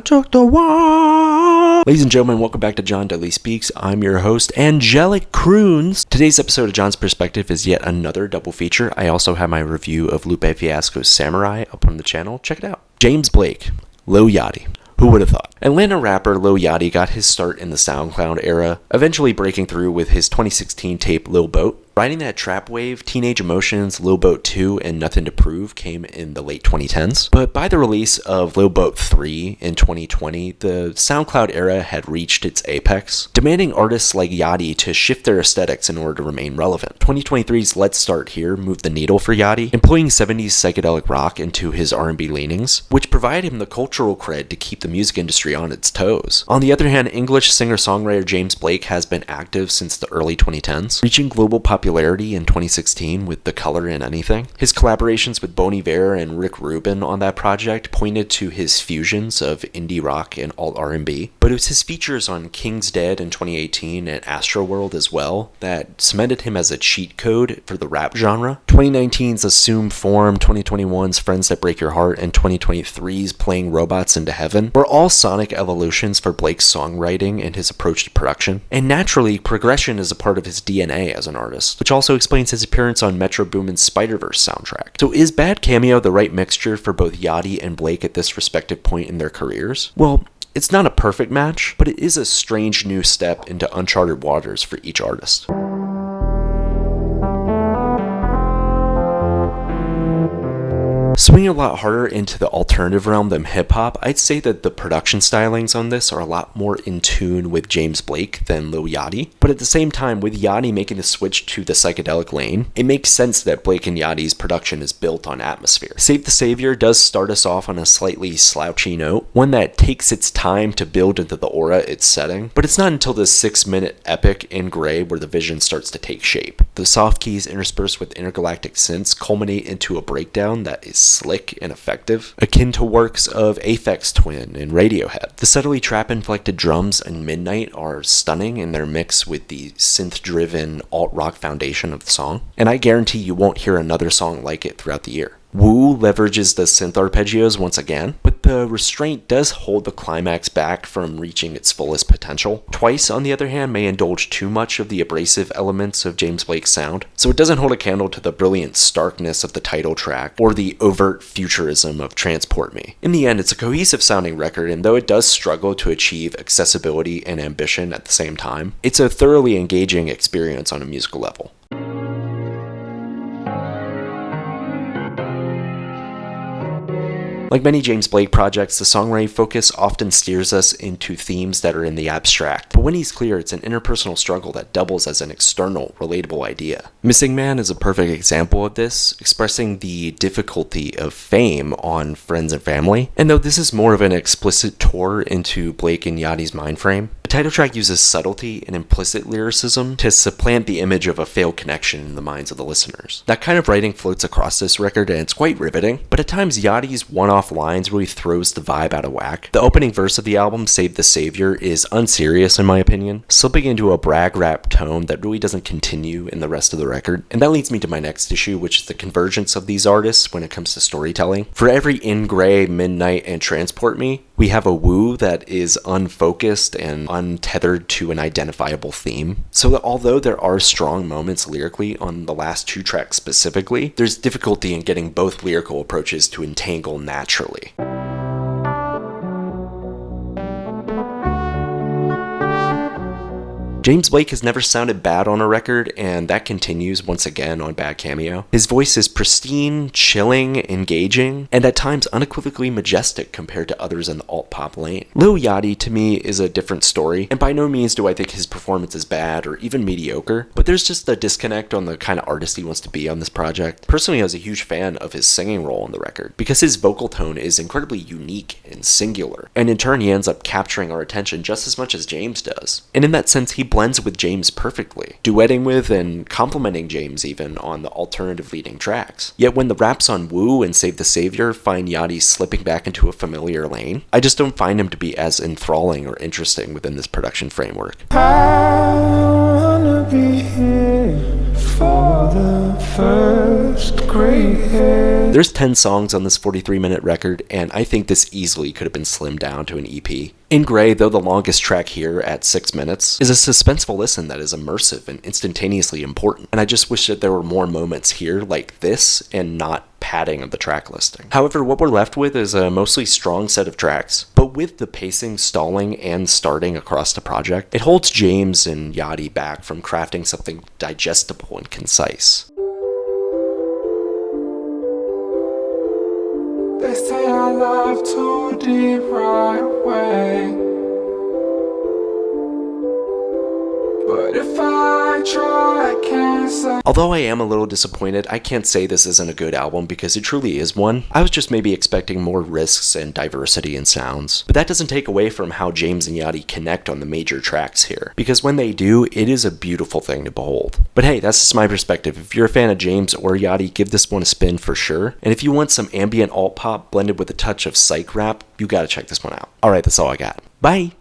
took the walk. Ladies and gentlemen, welcome back to John Dudley Speaks. I'm your host, Angelic Croons. Today's episode of John's Perspective is yet another double feature. I also have my review of Lupe Fiasco's Samurai up on the channel. Check it out. James Blake, Lil Yachty. Who would have thought? Atlanta rapper Lil Yachty got his start in the SoundCloud era, eventually breaking through with his 2016 tape Lil Boat. Riding that trap wave, Teenage Emotions, Lil Boat 2, and Nothing to Prove came in the late 2010s. But by the release of Lil Boat 3 in 2020, the SoundCloud era had reached its apex, demanding artists like Yachty to shift their aesthetics in order to remain relevant. 2023's Let's Start Here moved the needle for Yachty, employing 70s psychedelic rock into his R&B leanings, which provided him the cultural cred to keep the music industry on its toes. On the other hand, English singer-songwriter James Blake has been active since the early 2010s, reaching global popularity in 2016 with The Color in Anything. His collaborations with Bon Iver and Rick Rubin on that project pointed to his fusions of indie rock and alt R&B, but it was his features on King's Dead in 2018 and Astroworld as well that cemented him as a cheat code for the rap genre. 2019's Assume Form, 2021's Friends That Break Your Heart, and 2023's Playing Robots into Heaven were all sonic evolutions for Blake's songwriting and his approach to production. And naturally, progression is a part of his DNA as an artist, which also explains his appearance on Metro Boomin's Spider-Verse soundtrack. So is Bad Cameo the right mixture for both Yachty and Blake at this respective point in their careers? Well, it's not a perfect match, but it is a strange new step into uncharted waters for each artist. Swinging a lot harder into the alternative realm than hip-hop, I'd say that the production stylings on this are a lot more in tune with James Blake than Lil Yachty. But at the same time, with Yachty making the switch to the psychedelic lane, it makes sense that Blake and Yachty's production is built on atmosphere. Save the Savior does start us off on a slightly slouchy note, one that takes its time to build into the aura it's setting, but it's not until the 6-minute epic in Gray where the vision starts to take shape. The soft keys interspersed with intergalactic synths culminate into a breakdown that is slick and effective, akin to works of Aphex Twin and Radiohead. The subtly trap-inflected drums in Midnight are stunning in their mix with the synth-driven alt-rock foundation of the song, and I guarantee you won't hear another song like it throughout the year. Woo leverages the synth arpeggios once again, but the restraint does hold the climax back from reaching its fullest potential. Twice, on the other hand, may indulge too much of the abrasive elements of James Blake's sound, so it doesn't hold a candle to the brilliant starkness of the title track or the overt futurism of Transport Me. In the end, it's a cohesive sounding record, and though it does struggle to achieve accessibility and ambition at the same time, it's a thoroughly engaging experience on a musical level. Like many James Blake projects, the songwriting focus often steers us into themes that are in the abstract, but when he's clear, it's an interpersonal struggle that doubles as an external, relatable idea. Missing Man is a perfect example of this, expressing the difficulty of fame on friends and family, and though this is more of an explicit tour into Blake and Yachty's mind frame, the title track uses subtlety and implicit lyricism to supplant the image of a failed connection in the minds of the listeners. That kind of writing floats across this record, and it's quite riveting, but at times Yachty's one-off lines really throws the vibe out of whack. The opening verse of the album, Save the Savior, is unserious in my opinion, slipping into a brag rap tone that really doesn't continue in the rest of the record. And that leads me to my next issue, which is the convergence of these artists when it comes to storytelling. For every In Gray, Midnight, and Transport Me, we have a Woo that is unfocused and untethered to an identifiable theme. So that although there are strong moments lyrically on the last two tracks specifically, there's difficulty in getting both lyrical approaches to entangle naturally. James Blake has never sounded bad on a record, and that continues once again on Bad Cameo. His voice is pristine, chilling, engaging, and at times unequivocally majestic compared to others in the alt-pop lane. Lil Yachty, to me, is a different story, and by no means do I think his performance is bad or even mediocre, but there's just a disconnect on the kind of artist he wants to be on this project. Personally, I was a huge fan of his singing role on the record, because his vocal tone is incredibly unique and singular, and in turn he ends up capturing our attention just as much as James does. And in that sense, he blends with James perfectly, duetting with and complimenting James even on the alternative leading tracks. Yet when the raps on Woo and Save the Savior find Yachty slipping back into a familiar lane, I just don't find him to be as enthralling or interesting within this production framework. I wanna be here for the first gray hair. There's 10 songs on this 43-minute record, and I think this easily could have been slimmed down to an EP. In Gray, though the longest track here at 6 minutes, is a suspenseful listen that is immersive and instantaneously important, and I just wish that there were more moments here like this and not padding of the track listing. However, what we're left with is a mostly strong set of tracks, but with the pacing stalling and starting across the project, it holds James and Yachty back from crafting something digestible and concise. They say I love too deep right away, but if I try, I can't say. Although I am a little disappointed, I can't say this isn't a good album because it truly is one. I was just maybe expecting more risks and diversity in sounds. But that doesn't take away from how James and Yachty connect on the major tracks here, because when they do, it is a beautiful thing to behold. But hey, that's just my perspective. If you're a fan of James or Yachty, give this one a spin for sure. And if you want some ambient alt pop blended with a touch of psych rap, you gotta check this one out. Alright, that's all I got. Bye!